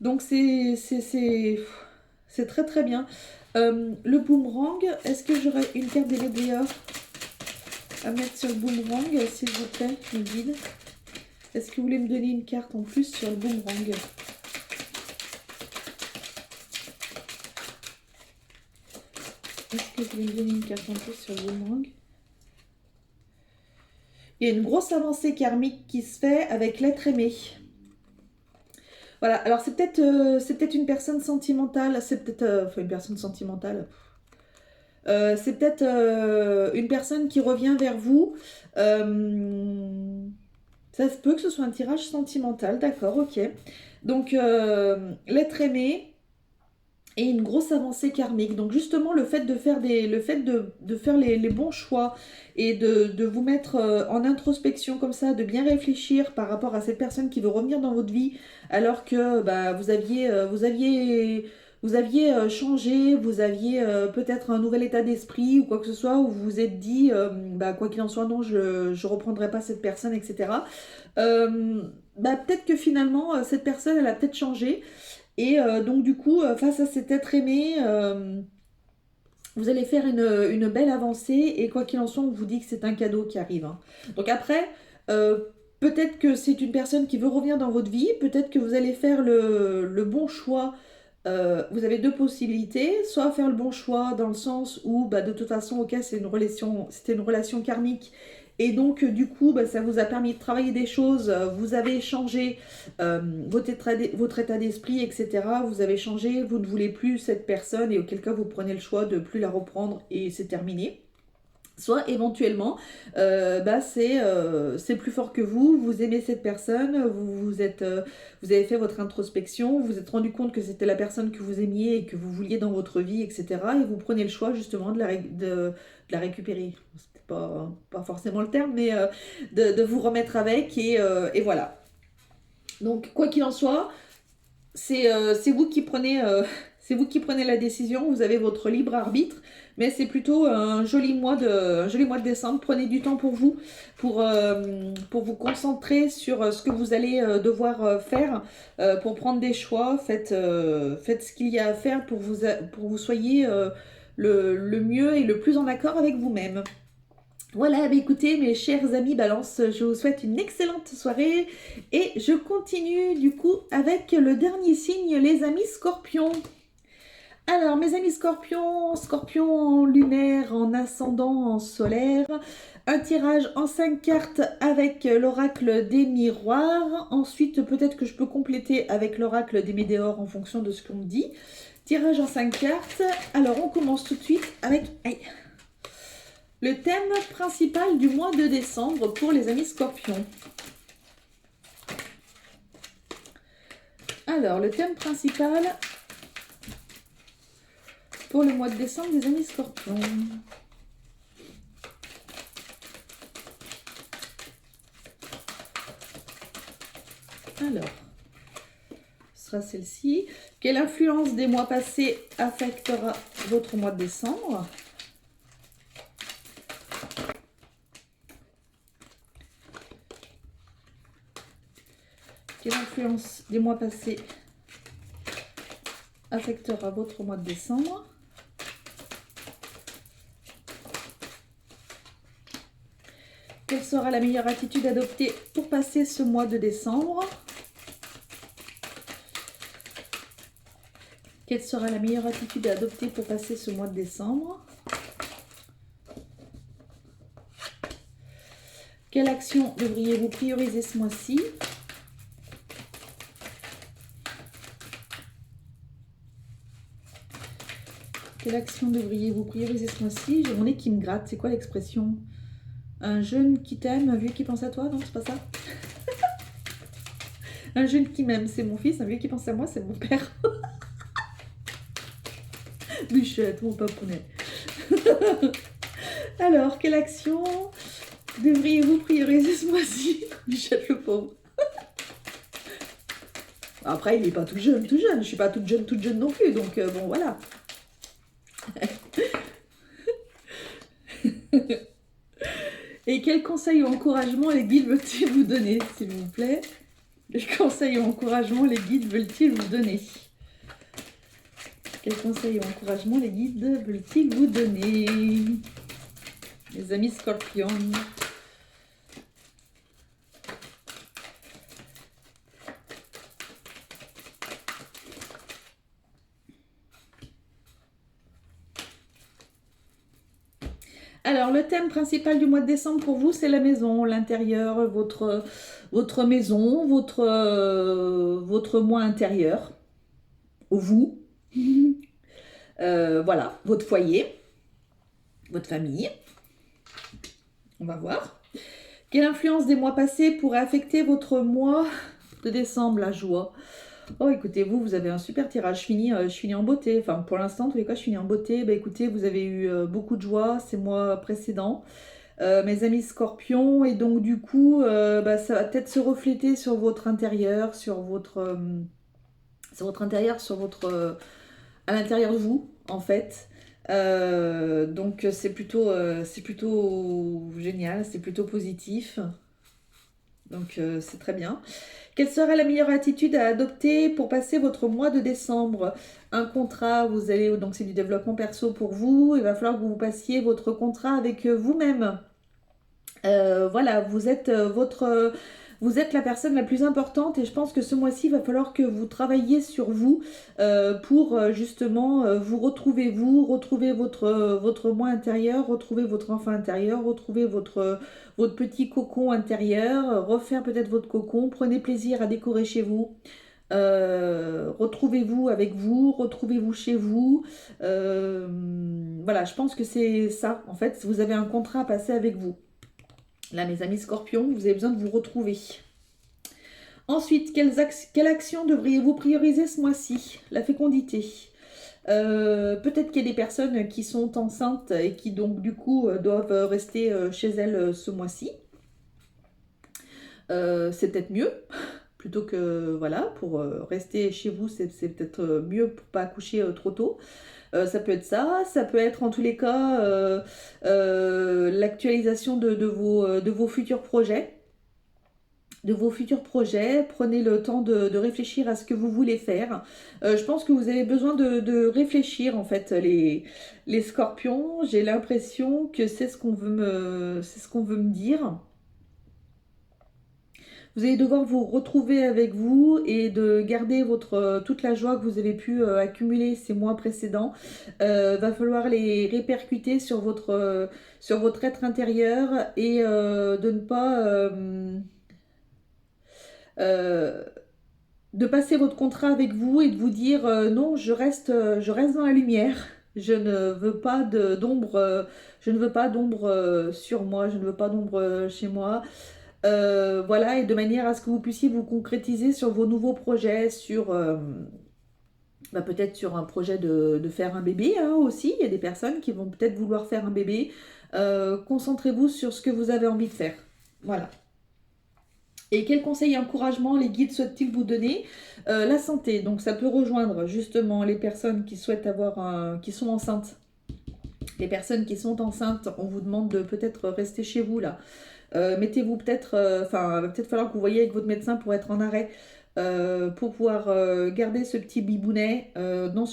Donc c'est très très bien. Le boomerang, est-ce que j'aurais une carte des meilleurs à mettre sur le boomerang, s'il vous plaît, mes guides? Est-ce que vous voulez me donner une carte en plus sur le boomerang? Est-ce que vous voulez me donner une carte en plus sur le boomerang? Il y a une grosse avancée karmique qui se fait avec l'être aimé. Voilà, alors c'est peut-être une personne sentimentale, c'est peut-être enfin une personne sentimentale. C'est peut-être une personne qui revient vers vous. Ça se peut que ce soit un tirage sentimental, d'accord, ok. Donc l'être aimé et une grosse avancée karmique. Donc justement le fait de faire les bons choix et de vous mettre en introspection comme ça, de bien réfléchir par rapport à cette personne qui veut revenir dans votre vie, alors que bah, vous aviez changé, vous aviez peut-être un nouvel état d'esprit ou quoi que ce soit, où vous vous êtes dit, bah, quoi qu'il en soit, non, je ne reprendrai pas cette personne, etc. Bah, peut-être que finalement, cette personne, elle a peut-être changé. Et donc du coup, face à cet être aimé, vous allez faire une belle avancée. Et quoi qu'il en soit, on vous dit que c'est un cadeau qui arrive, hein. Donc après, peut-être que c'est une personne qui veut revenir dans votre vie. Peut-être que vous allez faire le bon choix. Vous avez deux possibilités. Soit faire le bon choix dans le sens où, bah, de toute façon, ok, c'était une relation karmique. Et donc, du coup, bah, ça vous a permis de travailler des choses. Vous avez changé votre état d'esprit, etc. Vous avez changé, vous ne voulez plus cette personne et auquel cas vous prenez le choix de ne plus la reprendre et c'est terminé. Soit éventuellement, bah c'est plus fort que vous aimez cette personne, vous avez fait votre introspection, vous vous êtes rendu compte que c'était la personne que vous aimiez et que vous vouliez dans votre vie, etc. Et vous prenez le choix justement de la récupérer. C'était pas forcément le terme, mais de vous remettre avec et voilà. Donc quoi qu'il en soit, c'est vous qui prenez... c'est vous qui prenez la décision, vous avez votre libre arbitre, mais c'est plutôt un joli mois de décembre. Prenez du temps pour vous vous concentrer sur ce que vous allez devoir faire pour prendre des choix. Faites ce qu'il y a à faire pour vous soyez le mieux et le plus en accord avec vous-même. Voilà, bah écoutez mes chers amis Balance, je vous souhaite une excellente soirée et je continue du coup avec le dernier signe, les amis Scorpions. Alors, mes amis Scorpion lunaire, en ascendant, en solaire, un tirage en 5 cartes avec l'oracle des miroirs. Ensuite, peut-être que je peux compléter avec l'oracle des météores en fonction de ce qu'on me dit. Tirage en 5 cartes. Alors, on commence tout de suite avec le thème principal du mois de décembre pour les amis Scorpions. Alors, le thème principal pour le mois de décembre des amis Scorpions. Alors, ce sera celle-ci. Quelle influence des mois passés affectera votre mois de décembre? Quelle influence des mois passés affectera votre mois de décembre? Quelle sera la meilleure attitude adoptée pour passer ce mois de décembre? Quelle sera la meilleure attitude à adopter pour passer ce mois de décembre? Quelle action devriez-vous prioriser ce mois-ci? Quelle action devriez-vous prioriser ce mois-ci? J'ai mon nez qui me gratte. C'est quoi l'expression? Un jeune qui t'aime, un vieux qui pense à toi? Non, c'est pas ça. Un jeune qui m'aime, c'est mon fils. Un vieux qui pense à moi, c'est mon père. Bichette, mon papounet. Alors, quelle action devriez-vous prioriser ce mois-ci? Bichette le pauvre. Après, il n'est pas tout jeune. Je suis pas toute jeune non plus. Donc, bon, voilà. Et quel conseil ou encouragement les guides veulent-ils vous donner, s'il vous plaît? Quel conseil ou encouragement les guides veulent-ils vous donner? Quel conseil ou encouragement les guides veulent-ils vous donner? Les amis Scorpions. Alors, le thème principal du mois de décembre pour vous, c'est la maison, l'intérieur, votre maison, votre moi intérieur, vous, voilà, votre foyer, votre famille. On va voir. Quelle influence des mois passés pourrait affecter votre mois de décembre, la joie? Oh, écoutez, vous avez un super tirage. Je finis en beauté. Enfin, pour l'instant, en tous les cas, je finis en beauté. Bah, écoutez, vous avez eu beaucoup de joie ces mois précédents. Mes amis scorpions. Et donc, du coup, ça va peut-être se refléter sur votre intérieur, à l'intérieur de vous, en fait. Donc, c'est plutôt génial, c'est plutôt positif. Donc, c'est très bien. Quelle serait la meilleure attitude à adopter pour passer votre mois de décembre? Un contrat, donc c'est du développement perso pour vous. Il va falloir que vous passiez votre contrat avec vous-même. Voilà, vous êtes la personne la plus importante et je pense que ce mois-ci, il va falloir que vous travailliez sur vous pour justement vous, retrouver votre moi intérieur, retrouver votre enfant intérieur, retrouver votre petit cocon intérieur, refaire peut-être votre cocon, prenez plaisir à décorer chez vous. Retrouvez-vous avec vous, retrouvez-vous chez vous. Voilà, je pense que c'est ça. En fait, vous avez un contrat à passer avec vous. Là, mes amis scorpions, vous avez besoin de vous retrouver. Ensuite, quelle action devriez-vous prioriser ce mois-ci? La fécondité. Peut-être qu'il y a des personnes qui sont enceintes et qui donc du coup doivent rester chez elles ce mois-ci. C'est peut-être mieux, plutôt que voilà, pour rester chez vous, c'est peut-être mieux pour pas accoucher trop tôt. Ça peut être ça peut être en tous les cas l'actualisation de vos futurs projets. Prenez le temps de réfléchir à ce que vous voulez faire. Je pense que vous avez besoin de réfléchir en fait les scorpions. J'ai l'impression que c'est ce qu'on veut me dire. Vous allez devoir vous retrouver avec vous et de garder toute la joie que vous avez pu accumuler ces mois précédents. Va falloir les répercuter sur votre être intérieur et de ne pas euh, de passer votre contrat avec vous et de vous dire non, je reste dans la lumière. Je ne veux pas d'ombre, je ne veux pas d'ombre sur moi, je ne veux pas d'ombre chez moi. Voilà, et de manière à ce que vous puissiez vous concrétiser sur vos nouveaux projets, peut-être sur un projet de faire un bébé hein, aussi. Il y a des personnes qui vont peut-être vouloir faire un bébé. Concentrez-vous sur ce que vous avez envie de faire. Voilà. Et quels conseils et encouragements les guides souhaitent-ils vous donner? La santé, donc ça peut rejoindre justement les personnes qui souhaitent qui sont enceintes. Les personnes qui sont enceintes, on vous demande de peut-être rester chez vous là. Mettez-vous peut-être, va peut-être falloir que vous voyez avec votre médecin pour être en arrêt, pour pouvoir garder ce petit bibounet dans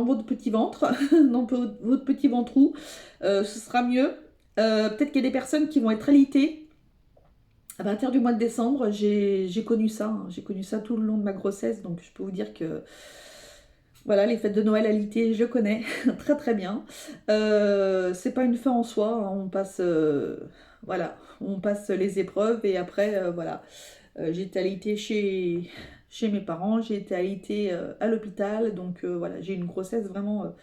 votre petit ventre, dans votre petit ventrou. Ce sera mieux. Peut-être qu'il y a des personnes qui vont être alitées. À partir du mois de décembre, j'ai connu ça. Hein. J'ai connu ça tout le long de ma grossesse, donc je peux vous dire que voilà, les fêtes de Noël alité, je connais très très bien. C'est pas une fin en soi, hein. Voilà, on passe les épreuves et après, voilà. J'ai été alitée chez mes parents, j'ai été alitée à l'hôpital, donc voilà, j'ai eu une grossesse vraiment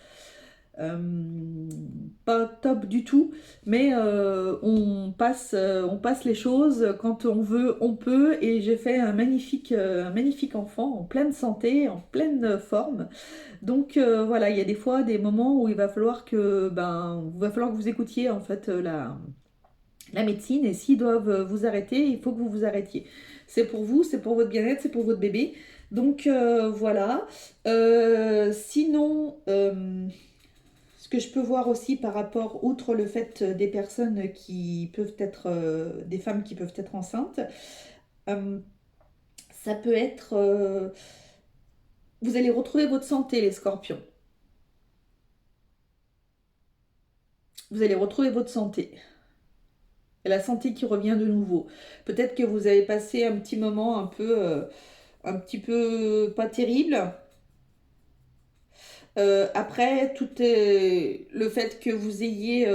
pas top du tout, mais on passe les choses quand on veut, on peut, et j'ai fait un magnifique enfant en pleine santé, en pleine forme. Donc voilà, il y a des fois des moments où il va falloir que vous écoutiez en fait la médecine et s'ils doivent vous arrêter, il faut que vous vous arrêtiez. C'est pour vous, c'est pour votre bien-être, c'est pour votre bébé. Donc voilà. Sinon, ce que je peux voir aussi par rapport, outre le fait des personnes qui peuvent être, des femmes qui peuvent être enceintes, euh, ça peut être, vous allez retrouver votre santé, les scorpions. Vous allez retrouver votre santé. Et la santé qui revient de nouveau. Peut-être que vous avez passé un petit moment un petit peu pas terrible. Après, tout est le fait que vous ayez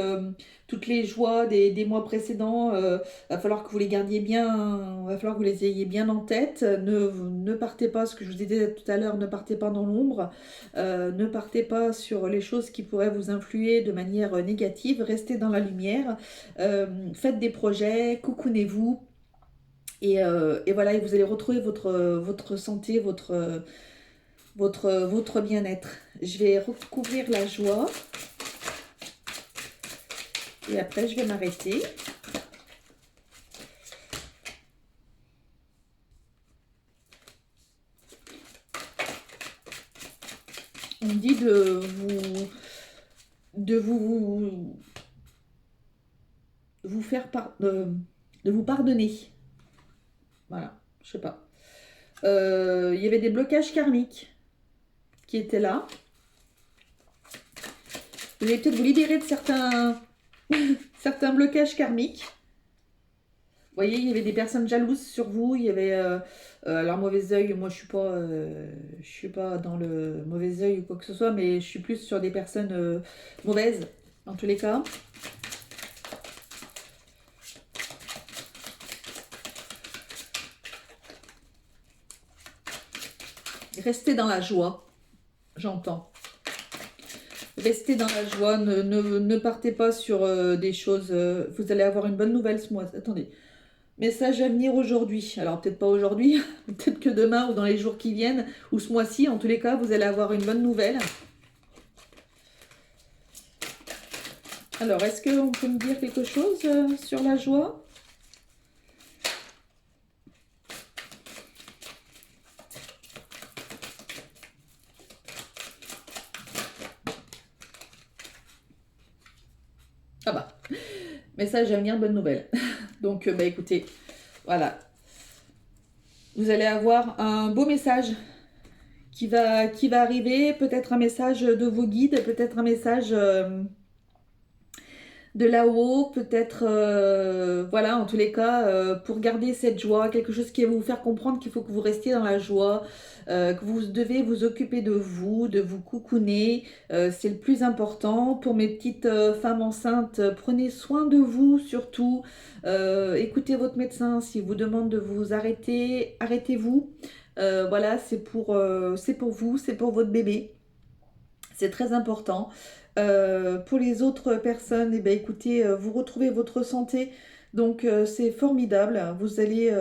toutes les joies des mois précédents, va falloir que vous les gardiez bien, va falloir que vous les ayez bien en tête. Ne partez pas, ce que je vous disais tout à l'heure, ne partez pas dans l'ombre, ne partez pas sur les choses qui pourraient vous influer de manière négative, restez dans la lumière, faites des projets, coucounez-vous. Et voilà, et vous allez retrouver votre santé, votre bien-être. Je vais recouvrir la joie. Et après, je vais m'arrêter. On me dit vous faire de vous pardonner. Voilà, je sais pas. Il y avait des blocages karmiques qui étaient là. Vous allez peut-être vous libérer de certains blocages karmiques. Vous voyez, il y avait des personnes jalouses sur vous. Il y avait alors mauvais œil. Moi, je suis pas dans le mauvais œil ou quoi que ce soit, mais je suis plus sur des personnes mauvaises dans tous les cas. Restez dans la joie, j'entends. Restez dans la joie, ne partez pas sur des choses. Vous allez avoir une bonne nouvelle ce mois. Attendez. Message à venir aujourd'hui. Alors peut-être pas aujourd'hui, peut-être que demain ou dans les jours qui viennent, ou ce mois-ci. En tous les cas, vous allez avoir une bonne nouvelle. Alors, est-ce qu'on peut me dire quelque chose sur la joie ? Ah bah, message à venir, bonne nouvelle. Donc, bah écoutez, voilà. Vous allez avoir un beau message qui va arriver. Peut-être un message de vos guides, peut-être un message de là-haut, peut-être, voilà, en tous les cas, pour garder cette joie, quelque chose qui va vous faire comprendre qu'il faut que vous restiez dans la joie, que vous devez vous occuper de vous coucouner, c'est le plus important. Pour mes petites femmes enceintes, prenez soin de vous surtout, écoutez votre médecin, s'il vous demande de vous arrêter, arrêtez-vous, voilà, c'est pour vous, c'est pour votre bébé, c'est très important. Pour les autres personnes, eh bien, écoutez, vous retrouvez votre santé, donc c'est formidable. Vous allez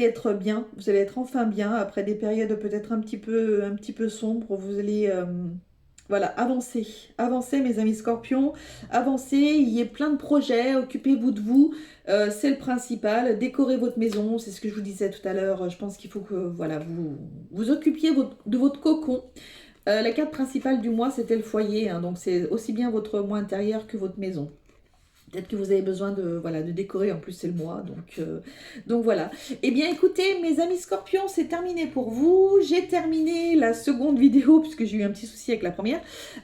être bien, vous allez être enfin bien après des périodes peut-être un petit peu sombres. Vous allez voilà, avancer mes amis scorpions, avancez, il y a plein de projets, occupez-vous de vous, c'est le principal, décorez votre maison, c'est ce que je vous disais tout à l'heure, je pense qu'il faut que voilà, vous occupiez de votre cocon. La carte principale du mois, c'était le foyer, hein, donc c'est aussi bien votre mois intérieur que votre maison. Peut-être que vous avez besoin de, voilà, de décorer, en plus c'est le mois, donc voilà. Eh bien écoutez, mes amis scorpions, c'est terminé pour vous. J'ai terminé la seconde vidéo, puisque j'ai eu un petit souci avec la première.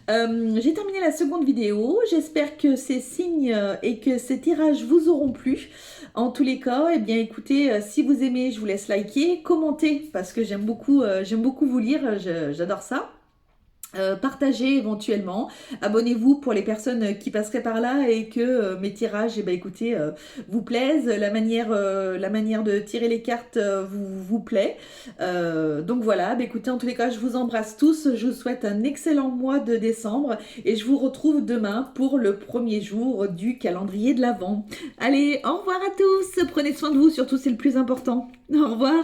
J'ai terminé la seconde vidéo, j'espère que ces signes et que ces tirages vous auront plu. En tous les cas, eh bien écoutez, si vous aimez, je vous laisse liker, commenter, parce que j'aime beaucoup vous lire, j'adore ça. Partagez éventuellement, abonnez-vous pour les personnes qui passeraient par là et que mes tirages, eh ben, écoutez, vous plaisent, la manière de tirer les cartes vous plaît. Donc voilà, bah, écoutez, en tous les cas, je vous embrasse tous, je vous souhaite un excellent mois de décembre et je vous retrouve demain pour le premier jour du calendrier de l'Avent. Allez, au revoir à tous, prenez soin de vous, surtout c'est le plus important. Au revoir.